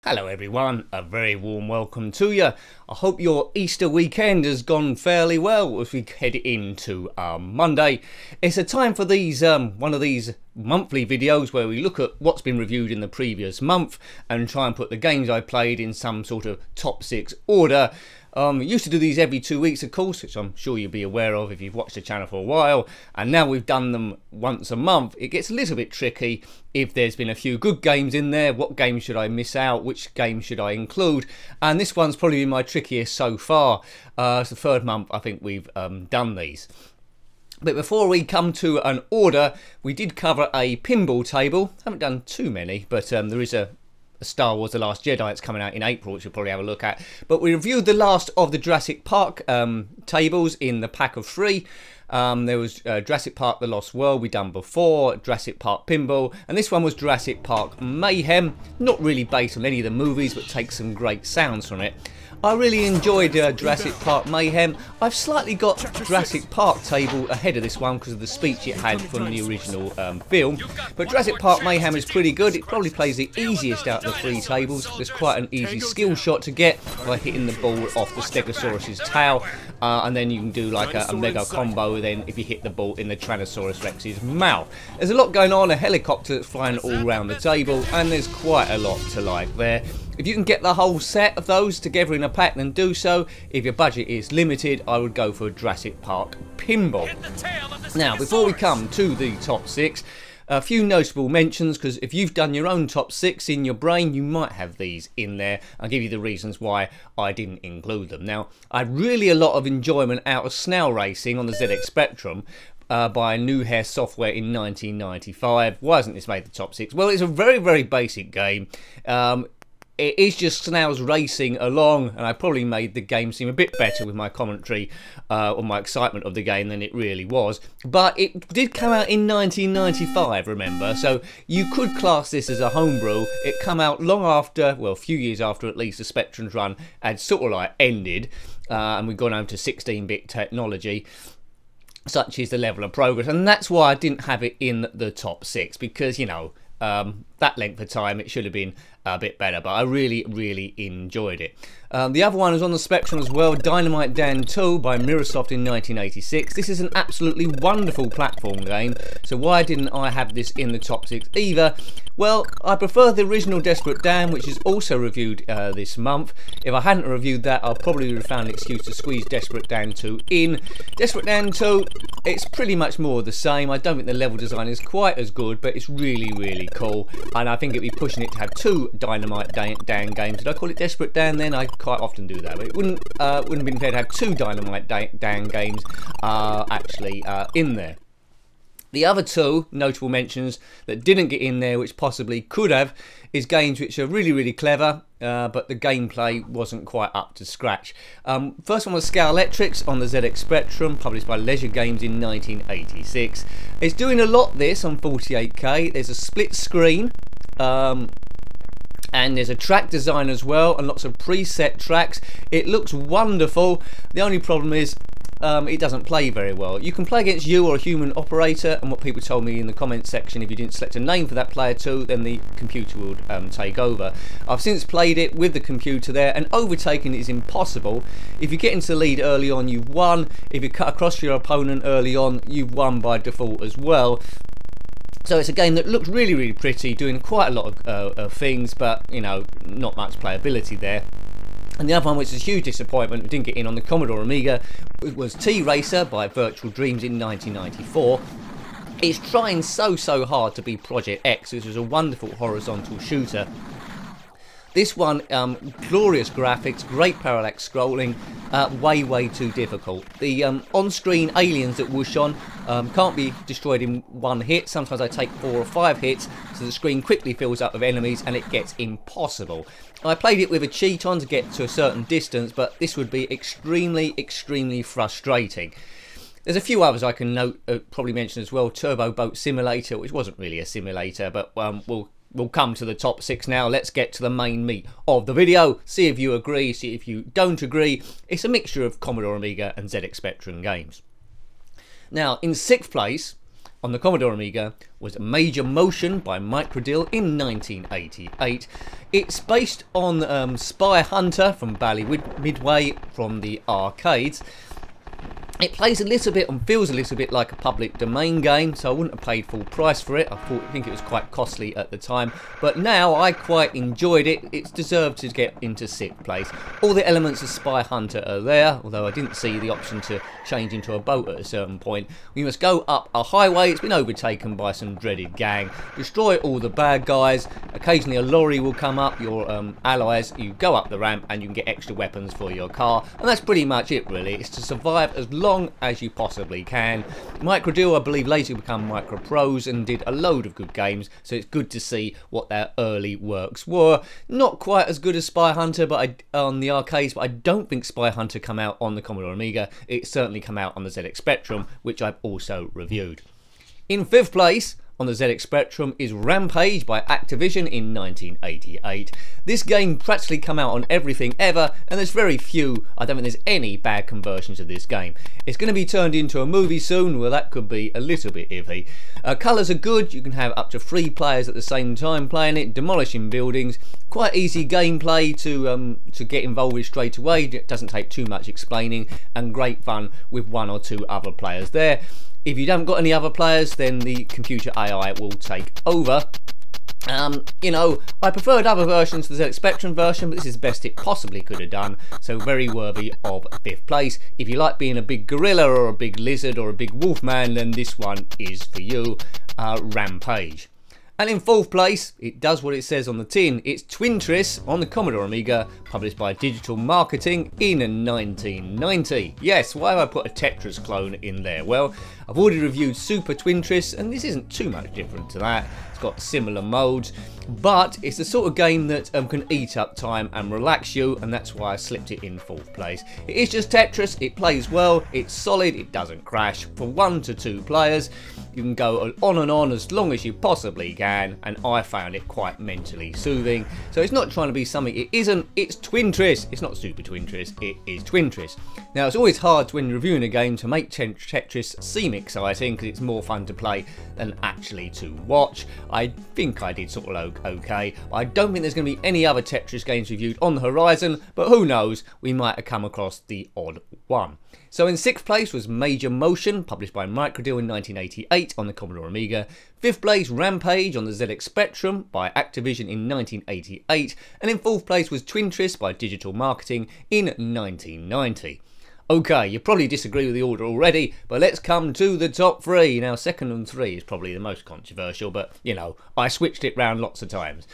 Hello everyone, a very warm welcome to you. I hope your Easter weekend has gone fairly well as we head into Monday. It's a time for these one of these monthly videos where we look at what's been reviewed in the previous month and try and put the games I played in some sort of top 6 order. We used to do these every 2 weeks, of course, which I'm sure you'll be aware of if you've watched the channel for a while, and now we've done them once a month. It gets a little bit tricky if there's been a few good games in there. What games should I miss out? Which games should I include? And this one's probably been my trickiest so far. It's the third month I think we've done these. But before we come to an order, we did cover a pinball table. Haven't done too many, but there is a Star Wars The Last Jedi. It's coming out in April, which we'll probably have a look at. But we reviewed the last of the Jurassic Park tables in the pack of 3. There was Jurassic Park The Lost World we done before, Jurassic Park Pinball, and this one was Jurassic Park Mayhem. Not really based on any of the movies, but takes some great sounds from it. I really enjoyed Jurassic Park Mayhem. I've slightly got Jurassic Park table ahead of this one because of the speech it had from the original film. But Jurassic Park Mayhem is pretty good. It probably plays the easiest out of the 3 tables. There's quite an easy skill shot to get by hitting the ball off the Stegosaurus's tail. And then you can do like a mega combo then if you hit the ball in the Tyrannosaurus Rex's mouth. There's a lot going on, a helicopter that's flying all around the table, and there's quite a lot to like there. If you can get the whole set of those together in a pack, then do so. If your budget is limited, I would go for Jurassic Park Pinball. Now, before we come to the top 6, a few notable mentions, because if you've done your own top 6 in your brain, you might have these in there. I'll give you the reasons why I didn't include them. Now, I had really a lot of enjoyment out of SNAIL racing on the ZX Spectrum. By New Hair Software in 1995. Why hasn't this made the top 6? Well, it's a very, very basic game. It is just SNAIL's racing along, and I probably made the game seem a bit better with my commentary or my excitement of the game than it really was. But it did come out in 1995, remember, so you could class this as a homebrew. It come out long after, well, a few years after at least the Spectrum's run had sort of like ended, and we'd gone home to 16-bit technology. Such is the level of progress, and that's why I didn't have it in the top 6, because, you know, that length of time it should have been a bit better, but I really enjoyed it. The other one was on the Spectrum as well, DYNAMITE Dan 2 by MIRRORSOFT in 1986. This is an absolutely wonderful platform game, so why didn't I have this in the top 6 either? Well, I prefer the original Desperate Dan, which is also reviewed this month. If I hadn't reviewed that, I probably would have found an excuse to squeeze Desperate Dan 2 in. Desperate Dan 2, it's pretty much more of the same. I don't think the level design is quite as good, but it's really cool, and I think it'd be pushing it to have 2 DYNAMITE Dan games. Did I call it Desperate Dan then? I quite often do that, but it wouldn't have been fair to have 2 DYNAMITE Dan games actually in there. The other 2 notable mentions that didn't get in there, which possibly could have, is games which are really clever, but the gameplay wasn't quite up to scratch. First one was SCALEXTRIC on the ZX Spectrum, published by Leisure Games in 1986. It's doing a lot this on 48K. There's a split screen, and there's a track design as well, and lots of preset tracks. It looks wonderful. The only problem is it doesn't play very well. You can play against you or a human operator, and what people told me in the comments section, if you didn't select a name for that player too, then the computer would take over. I've since played it with the computer there, and overtaking is impossible. If you get into the lead early on, you've won. If you cut across your opponent early on, you've won by default as well. So it's a game that looks really pretty, doing quite a lot of things, but, you know, not much playability there. And the other one, which is a huge disappointment, we didn't get in on the Commodore Amiga, was T-Racer by Virtual Dreams in 1994. It's trying so hard to be Project X, which was a wonderful horizontal shooter. This one, glorious graphics, great parallax scrolling, way too difficult. The on-screen aliens that whoosh on can't be destroyed in one hit. Sometimes I take 4 or 5 hits, so the screen quickly fills up with enemies and it gets impossible. I played it with a cheat on to get to a certain distance, but this would be extremely frustrating. There's a few others I can note, probably mention as well. Turbo Boat Simulator, which wasn't really a simulator, but we'll come to the top 6 now. Let's get to the main meat of the video. See if you agree, see if you don't agree. It's a mixture of Commodore Amiga and ZX Spectrum games. Now, in 6th place, on the Commodore Amiga was Major Motion by Microdil in 1988. It's based on Spy Hunter from Bally Midway from the arcades. It plays a little bit and feels a little bit like a public domain game, so I wouldn't have paid full price for it. I think it was quite costly at the time, but now I quite enjoyed it. It's deserved to get into 6th place. All the elements of Spy Hunter are there, although I didn't see the option to change into a boat at a certain point. We must go up a highway. It's been overtaken by some dreaded gang. Destroy all the bad guys. Occasionally a lorry will come up, your allies. You go up the ramp and you can get extra weapons for your car, and that's pretty much it really. It's to survive as long as you possibly can. Microdil, I believe, later become Micro Pros and did a load of good games, so it's good to see what their early works were. Not quite as good as Spy Hunter on the arcades, but I don't think Spy Hunter come out on the Commodore Amiga. It certainly come out on the ZX Spectrum, which I've also reviewed. In 5th place on the ZX Spectrum is Rampage by Activision in 1988. This game practically come out on everything ever, and there's very few, I don't think there's any bad conversions of this game. It's going to be turned into a movie soon, well that could be a little bit iffy. Colours are good, you can have up to 3 players at the same time playing it, demolishing buildings. Quite easy gameplay to get involved with straight away, it doesn't take too much explaining, and great fun with 1 or 2 other players there. If you haven't got any other players, then the computer AI will take over. You know, I preferred other versions to the ZX Spectrum version, but this is the best it possibly could have done, so very worthy of 5th place. If you like being a big gorilla or a big lizard or a big wolf man, then this one is for you, Rampage. And in 4th place, it does what it says on the tin. It's TWIATRIS on the Commodore Amiga, published by Digital Marketing in 1990. Yes, why have I put a Tetris clone in there? Well, I've already reviewed Super TWIATRIS, and this isn't too much different to that. It's got similar modes, but it's the sort of game that can eat up time and relax you, and that's why I slipped it in 4th place. It is just Tetris, it plays well, it's solid, it doesn't crash. For 1 to 2 players, you can go on and on as long as you possibly can, and I found it quite mentally soothing. So it's not trying to be something it isn't, it's TWIATRIS. It's not Super TWIATRIS, it is TWIATRIS. Now it's always hard when reviewing a game to make Tetris seem exciting, because it's more fun to play than actually to watch. I think I did sort of okay. I don't think there's going to be any other Tetris games reviewed on the horizon, but who knows, we might have come across the odd one. So in 6th place was Major Motion, published by Microdil in 1988 on the Commodore Amiga. 5th place, Rampage on the ZX Spectrum by Activision in 1988. And in 4th place was TWIATRIS by Digital Marketing in 1990. Okay, you probably disagree with the order already, but let's come to the top 3. Now, 2nd and 3 is probably the most controversial, but, you know, I switched it round lots of times.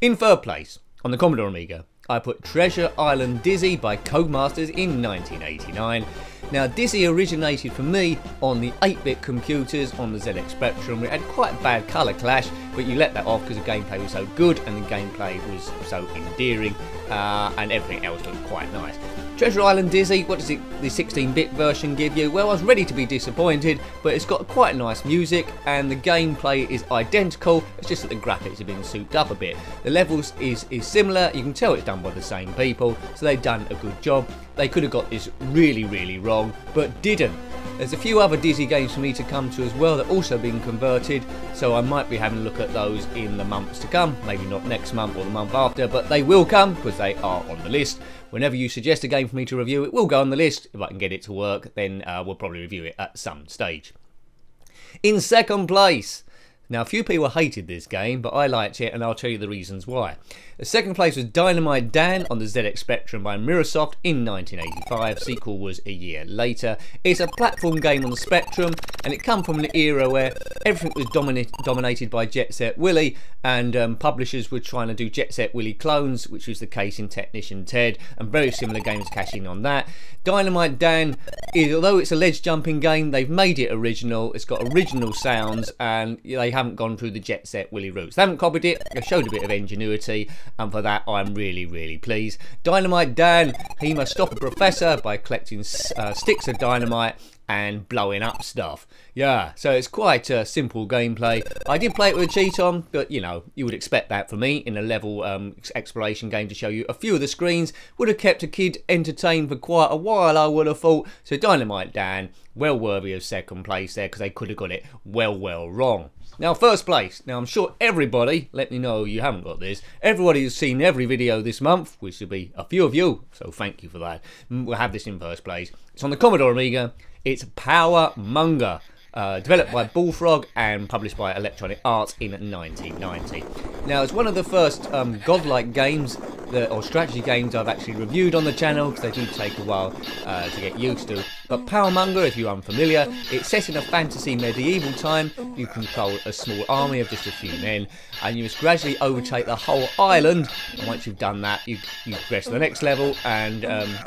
In 3rd place, on the Commodore Amiga, I put Treasure Island Dizzy by Codemasters in 1989. Now, Dizzy originated for me on the 8-bit computers on the ZX Spectrum. It had quite a bad colour clash, but you let that off because the gameplay was so good and the gameplay was so endearing, and everything else looked quite nice. Treasure Island Dizzy, what does the 16-bit version give you? Well, I was ready to be disappointed, but it's got quite nice music and the gameplay is identical. It's just that the graphics have been souped up a bit. The levels is similar, you can tell it's done by the same people, so they've done a good job. They could have got this really, really wrong, but didn't. There's a few other Dizzy games for me to come to as well that are also being converted, so I might be having a look at those in the months to come. Maybe not next month or the month after, but they will come because they are on the list. Whenever you suggest a game for me to review, it will go on the list. If I can get it to work, then we'll probably review it at some stage. In 2nd place, now a few people hated this game, but I liked it and I'll tell you the reasons why. The 2nd place was Dynamite Dan on the ZX Spectrum by MIRRORSOFT in 1985. Sequel was a year later. It's a platform game on the Spectrum, and it come from an era where everything was dominated by Jet Set Willy, and publishers were trying to do Jet Set Willy clones, which was the case in Technician Ted, and very similar games cashing on that. Dynamite Dan, although it's a ledge jumping game, they've made it original. It's got original sounds, and they haven't gone through the Jet Set Willy routes. They haven't copied it. They showed a bit of ingenuity, and for that I'm really, really pleased. Dynamite Dan, he must stop a professor by collecting sticks of dynamite and blowing up stuff. Yeah, so it's quite a simple gameplay. I did play it with a cheat on, but you know, you would expect that for me in a level exploration game to show you a few of the screens. Would have kept a kid entertained for quite a while, I would have thought. So Dynamite Dan, well worthy of second place there, because they could have got it well wrong. Now, first place. Now, I'm sure everybody, let me know you haven't got this, everybody who's seen every video this month, which will be a few of you, so thank you for that, will have this in first place. It's on the Commodore Amiga. It's POWERMONGER, developed by Bullfrog and published by Electronic Arts in 1990. Now, it's one of the first godlike games, or strategy games I've actually reviewed on the channel, because they do take a while to get used to. But POWERMONGER, if you're unfamiliar, it's set in a fantasy medieval time. You control a small army of just a few men, and you must gradually overtake the whole island. And once you've done that, you progress to the next level, and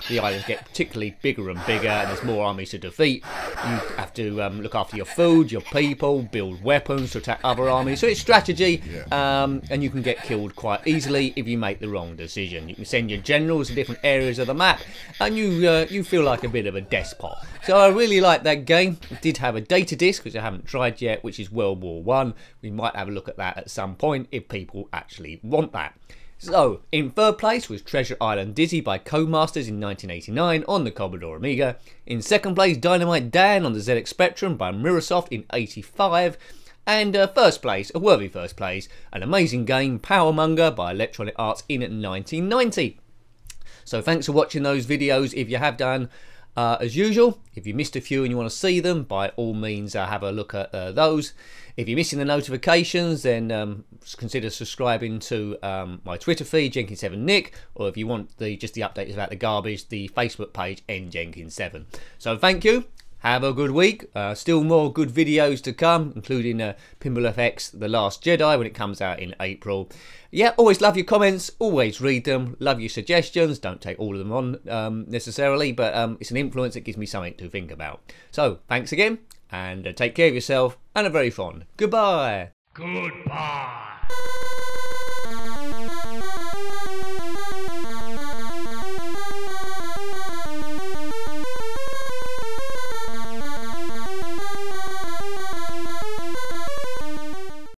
the islands get particularly bigger and bigger, and there's more armies to defeat. You have to look after your food, your people, build weapons to attack other armies. So it's strategy, and you can get killed quite easily if you make the wrong decision. You can send your generals to different areas of the map, and you feel like a bit of a despot. So I really like that game. It did have a data disc, which I haven't tried yet, which is World War I. We might have a look at that at some point if people actually want that. So, in third place was Treasure Island Dizzy by Codemasters in 1989 on the Commodore Amiga. In second place, Dynamite Dan on the ZX Spectrum by Mirrorsoft in 85. And first place, a worthy first place, an amazing game, POWERMONGER by Electronic Arts in 1990. So thanks for watching those videos if you have done. As usual, if you missed a few and you want to see them, by all means have a look at those. If you're missing the notifications, then consider subscribing to my Twitter feed, Njenkin7Nick, or if you want just the updates about the garbage, the Facebook page, njenkin7. So thank you. Have a good week. Still more good videos to come, including Pinball FX The Last Jedi when it comes out in April. Yeah, always love your comments, always read them, love your suggestions. Don't take all of them on necessarily, but it's an influence that gives me something to think about. So, thanks again, and take care of yourself, and a very fond goodbye. Goodbye.